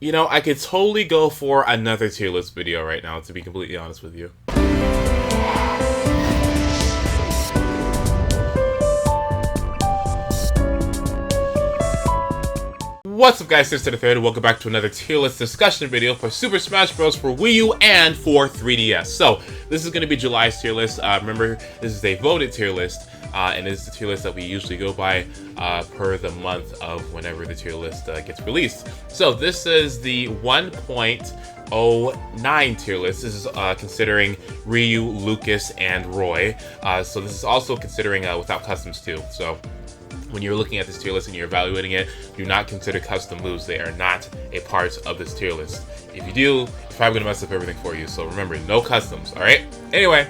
You know, I could totally go for another tier list video right now, to be completely honest with you. What's up guys, Sister the Third, and welcome back to another tier list discussion video for Super Smash Bros. For Wii U and for 3DS. So, this is going to be July's tier list. Remember, this is a voted tier list, and this is the tier list that we usually go by per the month of whenever the tier list gets released. So, this is the 1.09 tier list. This is considering Ryu, Lucas, and Roy. So, this is also considering without customs too. So, when you're looking at this tier list and you're evaluating it, do not consider custom moves. They are not a part of this tier list. If you do, you're probably gonna mess up everything for you. So remember, no customs, alright? Anyway,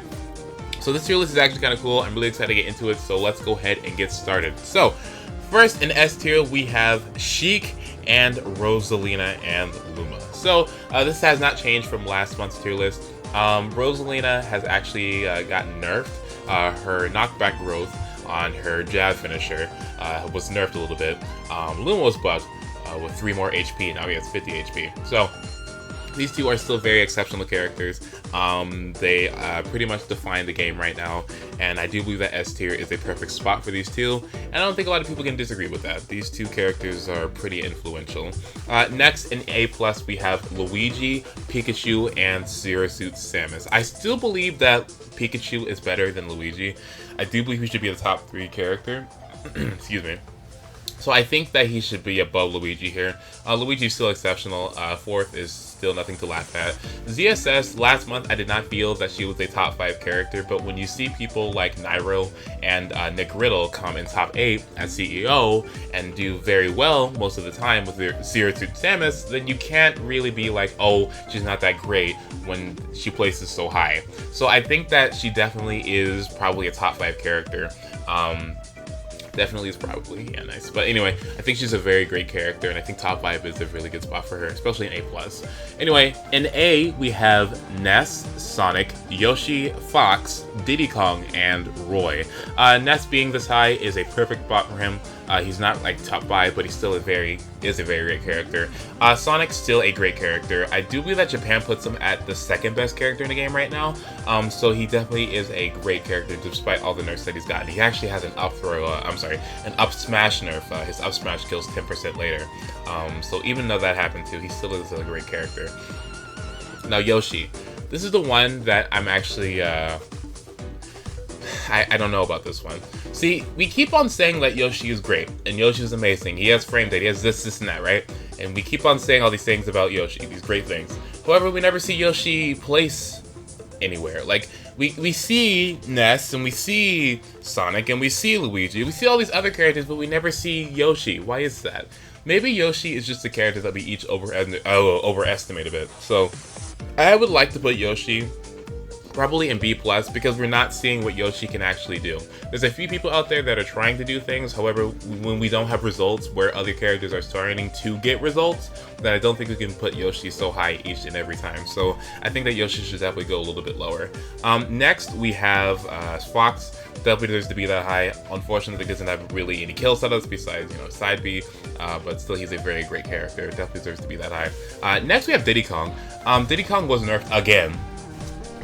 so this tier list is actually kind of cool. I'm really excited to get into it, so let's go ahead and get started. So, first in S tier, we have Sheik and Rosalina and Luma. So, this has not changed from last month's tier list. Rosalina has actually gotten nerfed. Her knockback growth on her jab finisher was nerfed a little bit. Luma was bugged with 3 more HP, now he has 50 HP. So these two are still very exceptional characters. They pretty much define the game right now, and I do believe that S tier is a perfect spot for these two, and I don't think a lot of people can disagree with that. These two characters are pretty influential. Next, in A+, we have Luigi, Pikachu, and Zero Suit Samus. I still believe that Pikachu is better than Luigi. I do believe he should be a top 3 character. Excuse me. So I think that he should be above Luigi here. Luigi's still exceptional. 4th is still nothing to laugh at. ZSS, last month I did not feel that she was a top 5 character, but when you see people like Nairo and Nick Riddle come in top 8 as CEO and do very well most of the time with their Zero Suit Samus, then you can't really be like, oh, she's not that great when she places so high. So I think that she definitely is probably a top 5 character. Definitely is probably, yeah, nice. But anyway, I think she's a very great character, and I think top 5 is a really good spot for her, especially in A+. Anyway, in A, we have Ness, Sonic, Yoshi, Fox, Diddy Kong, and Roy. Ness being this high is a perfect spot for him. He's not like top 5, but he's still a very great character. Sonic's still a great character. I do believe that Japan puts him at the 2nd best character in the game right now. So he definitely is a great character despite all the nerfs that he's gotten. He actually has an up throw, an up smash nerf. His up smash kills 10% later. So even though that happened too, he still is a great character. Now Yoshi, this is the one that I'm actually, I don't know about this one. See, we keep on saying that Yoshi is great, and Yoshi is amazing. He has frame data, he has this, and that, right? And we keep on saying all these things about Yoshi, these great things. However, we never see Yoshi place anywhere. Like, we see Ness, and we see Sonic, and we see Luigi. We see all these other characters, but we never see Yoshi. Why is that? Maybe Yoshi is just a character that we each overestimate a bit. So, I would like to put Yoshi probably in B+, because we're not seeing what Yoshi can actually do. There's a few people out there that are trying to do things, however, when we don't have results where other characters are starting to get results, then I don't think we can put Yoshi so high each and every time. So I think that Yoshi should definitely go a little bit lower. Next, we have Fox. Definitely deserves to be that high. Unfortunately, he doesn't have really any kill setups besides, side B, but still he's a very great character. Definitely deserves to be that high. Next, we have Diddy Kong. Diddy Kong was nerfed again.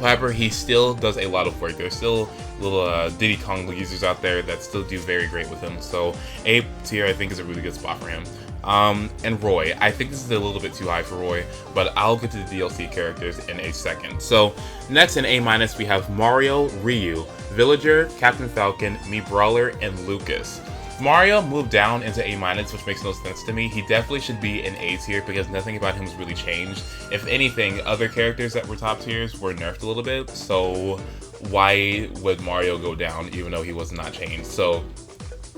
However, he still does a lot of work. There's still little Diddy Kong users out there that still do very great with him. So A tier, I think, is a really good spot for him. And Roy. I think this is a little bit too high for Roy, but I'll get to the DLC characters in a second. So next in A-, we have Mario, Ryu, Villager, Captain Falcon, Mii Brawler, and Lucas. Mario moved down into A-, which makes no sense to me. He definitely should be in A tier because nothing about him has really changed. If anything, other characters that were top tiers were nerfed a little bit, so why would Mario go down even though he was not changed? So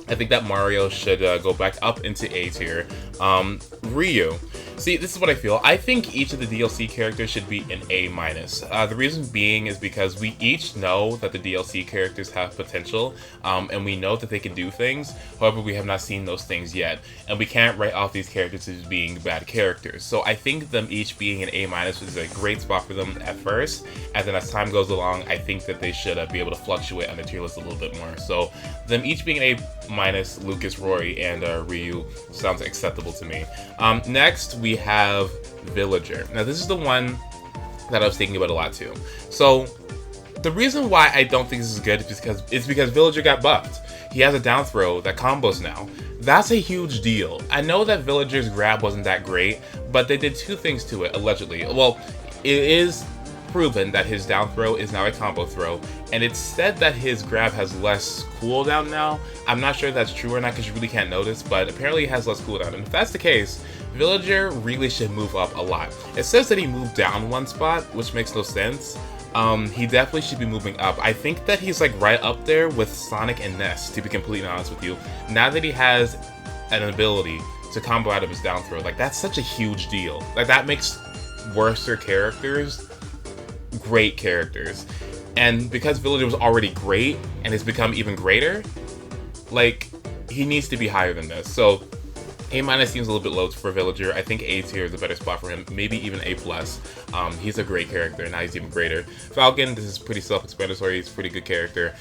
I think that Mario should go back up into A tier. Ryu. See, this is what I feel. I think each of the DLC characters should be an A-. The reason being is because we each know that the DLC characters have potential, and we know that they can do things. However, we have not seen those things yet, and we can't write off these characters as being bad characters. So I think them each being an A- is a great spot for them at first, and then as time goes along, I think that they should be able to fluctuate on the tier list a little bit more. So them each being an A-, Lucas, Roy, and Ryu sounds acceptable to me. Next, we have Villager. Now this is the one that I was thinking about a lot too. So the reason why I don't think this is good is because Villager got buffed. He has a down throw that combos now. That's a huge deal. I know that Villager's grab wasn't that great, but they did two things to it, allegedly. Well, it is proven that his down throw is now a combo throw, and it's said that his grab has less cooldown now. I'm not sure if that's true or not because you really can't notice, but apparently it has less cooldown. And if that's the case, Villager really should move up a lot. It says that he moved down one spot, which makes no sense. He definitely should be moving up. I think that he's like right up there with Sonic and Ness, to be completely honest with you. Now that he has an ability to combo out of his down throw, like that's such a huge deal. Like that makes worser characters great characters. And because Villager was already great and has become even greater, like he needs to be higher than this. So A- seems a little bit low for Villager. I think A tier is a better spot for him, maybe even A+. He's a great character, and now he's even greater. Falcon, this is pretty self-explanatory. He's a pretty good character.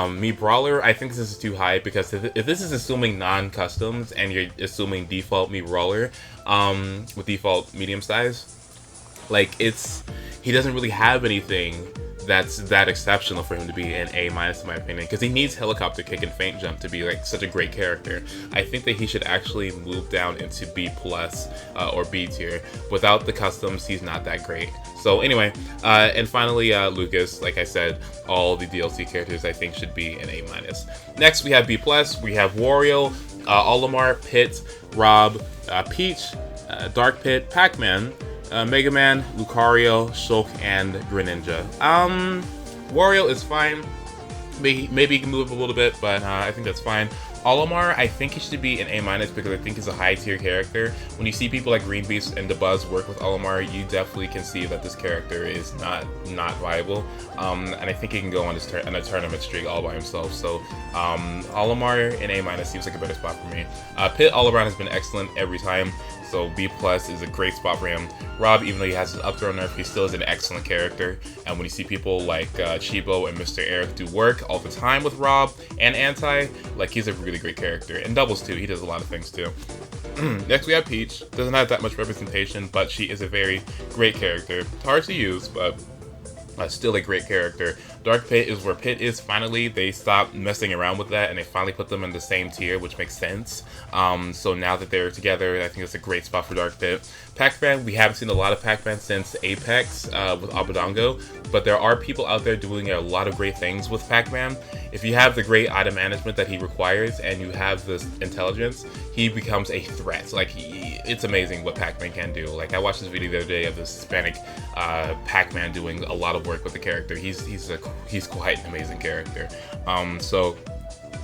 Me Brawler, I think this is too high because if this is assuming non-customs and you're assuming default Me Brawler with default medium size, like he doesn't really have anything that's that exceptional for him to be an A- in my opinion, because he needs helicopter kick and feint jump to be like such a great character. I think that he should actually move down into B+ or B tier. Without the customs, he's not that great. So anyway, and finally Lucas, like I said, all the DLC characters I think should be an A-. Next we have B+, we have Wario, Olimar, Pit, Rob, Peach, Dark Pit, Pac-Man, Mega Man, Lucario, Shulk, and Greninja. Wario is fine. Maybe he can move up a little bit, but I think that's fine. Olimar, I think he should be an A- because I think he's a high tier character. When you see people like Green Beast and DeBuzz work with Olimar, you definitely can see that this character is not viable. And I think he can go on on a tournament streak all by himself. So Olimar in A- seems like a better spot for me. Pit all around has been excellent every time. So B+ is a great spot for him. Rob, even though he has his up throw nerf, he still is an excellent character. And when you see people like Chibo and Mr. Eric do work all the time with Rob and Anti, like he's a really great character. And doubles too, he does a lot of things too. Next we have Peach. Doesn't have that much representation, but she is a very great character. It's hard to use, but still a great character. Dark Pit is where Pit is. Finally, they stopped messing around with that and they finally put them in the same tier, which makes sense. So now that they're together, I think it's a great spot for Dark Pit. Pac-Man, we haven't seen a lot of Pac-Man since Apex with Abadongo, but there are people out there doing a lot of great things with Pac-Man. If you have the great item management that he requires and you have this intelligence, he becomes a threat. Like it's amazing what Pac-Man can do. Like I watched this video the other day of this Hispanic Pac-Man doing a lot of work with the character. He's quite an amazing character. So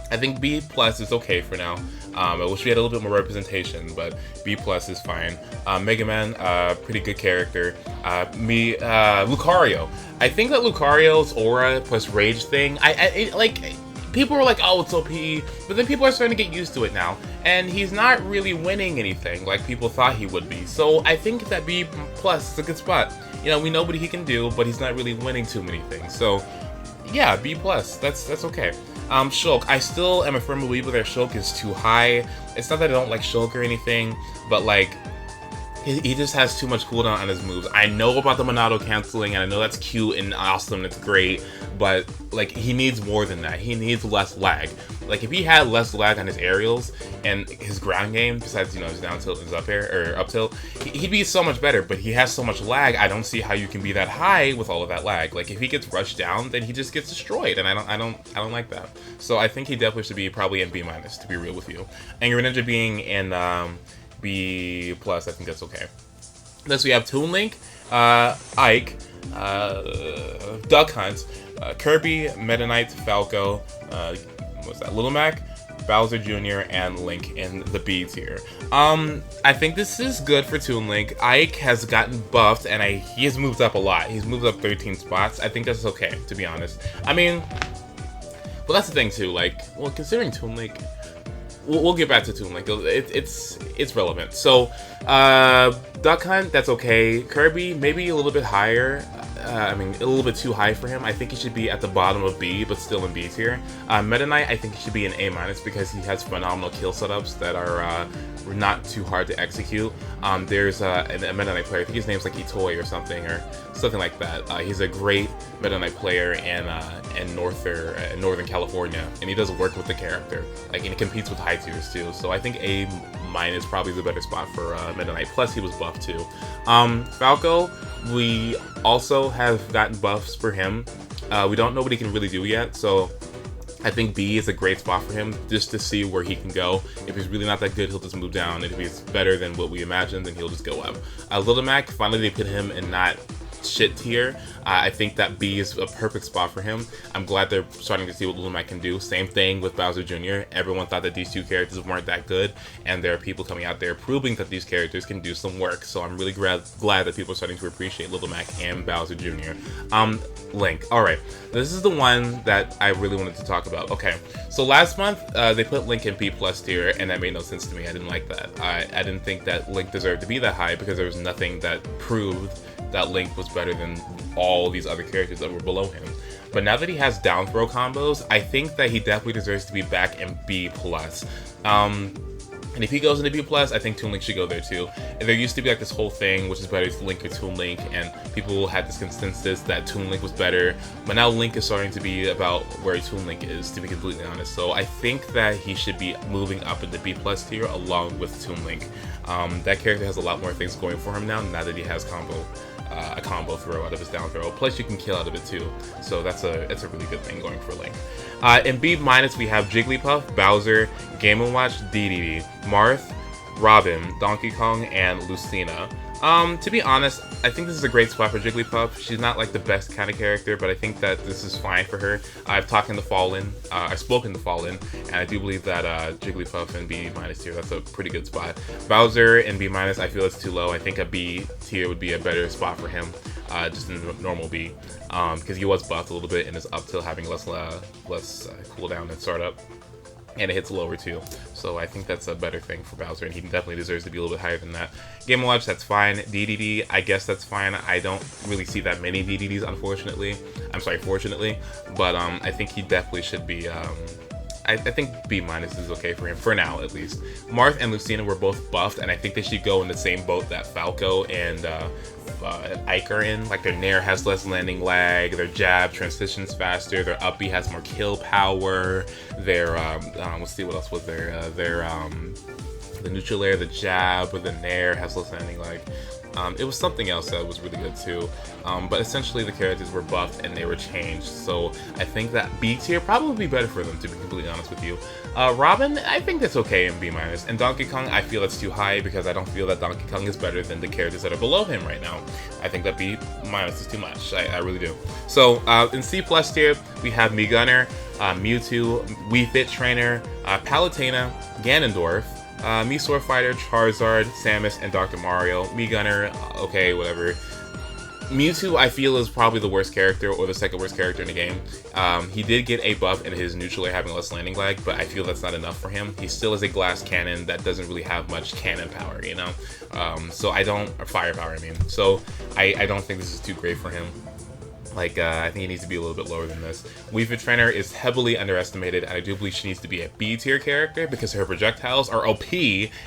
I think B+ is okay for now. I wish we had a little bit more representation, but B+ is fine. Mega Man, pretty good character. Lucario. I think that Lucario's aura plus rage thing, like people were like, oh, it's OP, but then people are starting to get used to it now, and he's not really winning anything like people thought he would be. So I think that B+ is a good spot. You know, we know what he can do, but he's not really winning too many things. So yeah, B+, that's okay. Shulk, I still am a firm believer that Shulk is too high. It's not that I don't like Shulk or anything, but like, he just has too much cooldown on his moves. I know about the Monado canceling, and I know that's cute and awesome and it's great, but like, he needs more than that. He needs less lag. Like, if he had less lag on his aerials and his ground game, besides, you know, his down tilt and his up air, or up tilt, he'd be so much better, but he has so much lag, I don't see how you can be that high with all of that lag. Like, if he gets rushed down, then he just gets destroyed, and I don't like that. So I think he definitely should be probably in B-, to be real with you. And Greninja being in B+, I think that's okay. Next we have Toon Link, Ike, Duck Hunt, Kirby, Meta Knight, Falco, what's that? Little Mac, Bowser Jr., and Link in the B tier. I think this is good for Toon Link. Ike has gotten buffed, and he has moved up a lot. He's moved up 13 spots. I think that's okay, to be honest. I mean, well, that's the thing too. Like, well, considering Toon Link, we'll get back to Toon Link. It's relevant. So, Duck Hunt, that's okay. Kirby, maybe a little bit higher. I mean, a little bit too high for him. I think he should be at the bottom of B, but still in B tier. Meta Knight, I think he should be an A- because he has phenomenal kill setups that are not too hard to execute. There's a Meta Knight player, I think his name's like Itoi or something like that. He's a great Meta Knight player in Northern California, and he does work with the character. Like, and he competes with high tiers too. So I think A- is probably the better spot for Meta Knight. Plus, he was buffed too. Falco, we also have gotten buffs for him. We don't know what he can really do yet, so I think B is a great spot for him, just to see where he can go. If he's really not that good, he'll just move down. And if he's better than what we imagined, then he'll just go up. Little Mac, finally they put him in not shit tier. I think that B is a perfect spot for him. I'm glad they're starting to see what Little Mac can do. Same thing with Bowser Jr. Everyone thought that these two characters weren't that good, and there are people coming out there proving that these characters can do some work. So I'm really glad that people are starting to appreciate Little Mac and Bowser Jr. Link. Alright, this is the one that I really wanted to talk about. Okay, so last month they put Link in B+ tier, and that made no sense to me. I didn't like that. I didn't think that Link deserved to be that high because there was nothing that proved that Link was better than all these other characters that were below him. But now that he has down throw combos, I think that he definitely deserves to be back in B+. And if he goes into B+, I think Toon Link should go there too. And there used to be like this whole thing, which is better to Link or Toon Link, and people had this consensus that Toon Link was better. But now Link is starting to be about where Toon Link is, to be completely honest. So I think that he should be moving up into B+ tier along with Toon Link. That character has a lot more things going for him now that he has a combo throw out of his down throw. Plus you can kill out of it too. So that's a really good thing going for Link. In B- we have Jigglypuff, Bowser, Game & Watch, DDD, Marth, Robin, Donkey Kong, and Lucina. To be honest, I think this is a great spot for Jigglypuff. She's not like the best kind of character, but I think that this is fine for her. I've spoken to Fallen, and I do believe that Jigglypuff in B- tier, that's a pretty good spot. Bowser in B-, I feel it's too low. I think a B tier would be a better spot for him, just in normal B, because he was buffed a little bit and is up till having less cooldown and startup. And it hits lower too, so I think that's a better thing for Bowser, and he definitely deserves to be a little bit higher than that. Game & Watch, that's fine. DDD, I guess that's fine. I don't really see that many DDDs, fortunately, but I think he definitely should be. I think B- is okay for him, for now at least. Marth and Lucina were both buffed, and I think they should go in the same boat that Falco and Ike are in. Like, their Nair has less landing lag, their jab transitions faster, their up B has more kill power, their, let's see what else was there, the neutral layer, the jab, or the Nair has less landing lag. It was something else that was really good too, but essentially the characters were buffed and they were changed, so I think that B tier probably would be better for them, to be completely honest with you. Robin, I think that's okay in B-, and Donkey Kong, I feel it's too high because I don't feel that Donkey Kong is better than the characters that are below him right now. I think that B- is too much, I really do. So in C+ tier, we have Mii Gunner, Mewtwo, Wii Fit Trainer, Palutena, Ganondorf, Mii Sword Fighter, Charizard, Samus, and Dr. Mario. Mii Gunner, okay, whatever. Mewtwo, I feel, is probably the worst character, or the second worst character in the game. He did get a buff in his neutral air having less landing lag, but I feel that's not enough for him. He still is a glass cannon that doesn't really have much cannon power, you know? or firepower, I mean. So I don't think this is too great for him. Like, I think he needs to be a little bit lower than this. Wii Fit Trainer is heavily underestimated, and I do believe she needs to be a B tier character because her projectiles are OP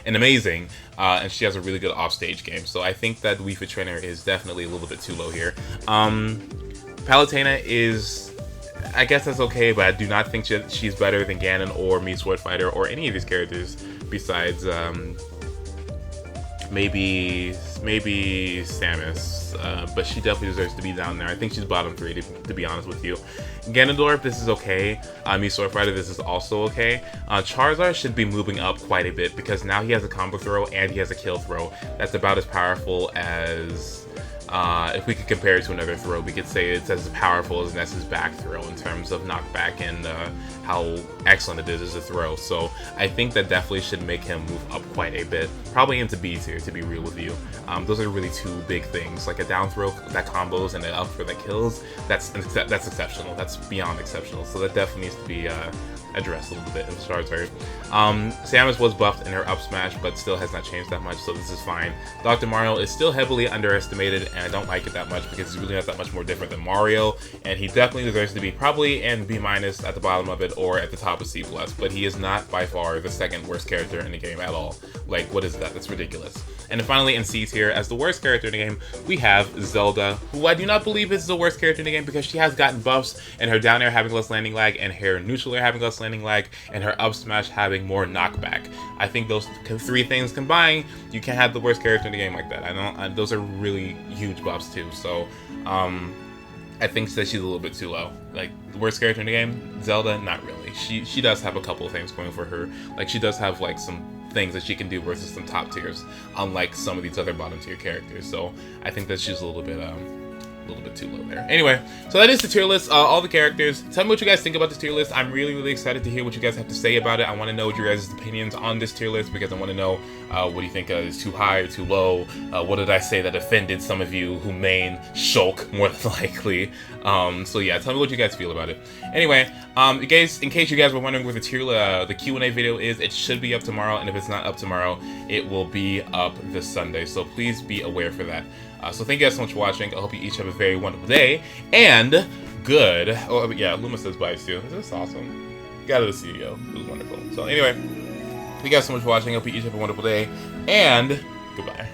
and amazing, and she has a really good offstage game. So I think that Wii Fit Trainer is definitely a little bit too low here. Palutena is, I guess that's okay, but I do not think she's better than Ganon or Mii Sword Fighter or any of these characters besides maybe Samus, but she definitely deserves to be down there. I think she's bottom 3, to be honest with you. Ganondorf, this is okay. Mii Sword Fighter, this is also okay. Charizard should be moving up quite a bit because now he has a combo throw and he has a kill throw. That's about as powerful as, if we could compare it to another throw, we could say it's as powerful as Ness's back throw in terms of knockback and how excellent it is as a throw. So I think that definitely should make him move up quite a bit, probably into B tier, to be real with you. Those are really two big things, like a down throw that combos and an up throw that kills. That's exceptional. That's beyond exceptional. So that definitely needs to be address a little bit in the Charizard. Samus was buffed in her up smash, but still has not changed that much, so this is fine. Dr. Mario is still heavily underestimated, and I don't like it that much because he's really not that much more different than Mario, and he definitely deserves to be probably in B- at the bottom of it or at the top of C+, but he is not by far the second worst character in the game at all. Like, what is that? That's ridiculous. And then finally in C tier, as the worst character in the game, we have Zelda, who I do not believe is the worst character in the game because she has gotten buffs, and her down air having less landing lag, and her neutral air having less landing lag, and her up smash having more knockback. I think those three things combined, you can't have the worst character in the game like that. Those are really huge buffs too. So, I think that she's a little bit too low. Like, the worst character in the game, Zelda, not really. She does have a couple of things going for her. Like, she does have like some things that she can do versus some top tiers, unlike some of these other bottom tier characters. So I think that she's a little bit too low there. Anyway, so that is the tier list, all the characters. Tell me what you guys think about this tier list. I'm really excited to hear what you guys have to say about it. I want to know what your guys' opinions on this tier list, because I want to know what do you think is too high or too low. What did I say that offended some of you who main Shulk more than likely. So yeah, tell me what you guys feel about it. Anyway, in case you guys were wondering where the Q&A video is, it should be up tomorrow, and if it's not up tomorrow, it will be up this Sunday. So please be aware for that. So thank you guys so much for watching. I hope you each have a very wonderful day, and good. Oh yeah, Luma says bye too. This is awesome. Got out of the studio. It was wonderful. So anyway, thank you guys so much for watching. I hope you each have a wonderful day, and goodbye.